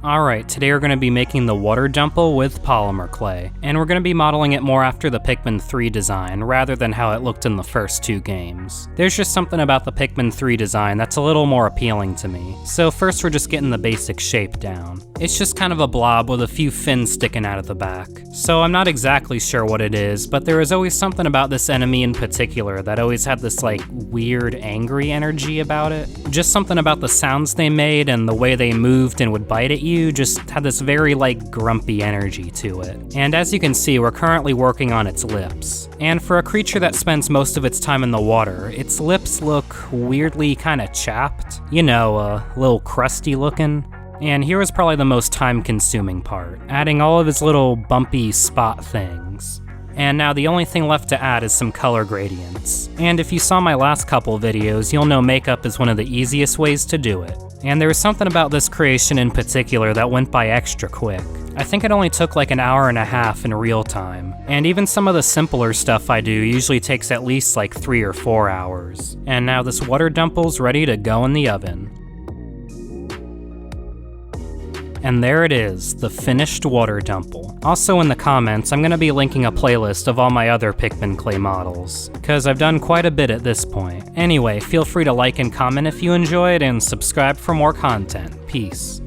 Alright, today we're going to be making the Water Dumple with Polymer clay, and we're going to be modeling it more after the Pikmin 3 design, rather than how it looked in the first two games. There's just something about the Pikmin 3 design that's a little more appealing to me, so first we're just getting the basic shape down. It's just kind of a blob with a few fins sticking out of the back. So I'm not exactly sure what it is, but there was always something about this enemy in particular that always had this like weird angry energy about it. Just something about the sounds they made and the way they moved and would bite at you just had this very like grumpy energy to it. And as you can see, we're currently working on its lips. And for a creature that spends most of its time in the water, its lips look weirdly kind of chapped. You know, a little crusty looking. And here was probably the most time-consuming part, adding all of his little bumpy spot things. And now the only thing left to add is some color gradients. And if you saw my last couple videos, you'll know makeup is one of the easiest ways to do it. And there was something about this creation in particular that went by extra quick. I think it only took like an hour and a half in real time. And even some of the simpler stuff I do usually takes at least like 3 or 4 hours. And now this Water Dumple's ready to go in the oven. And there it is, the finished Water Dumple. Also in the comments, I'm gonna be linking a playlist of all my other Pikmin clay models, because I've done quite a bit at this point. Anyway, feel free to like and comment if you enjoyed, and subscribe for more content. Peace.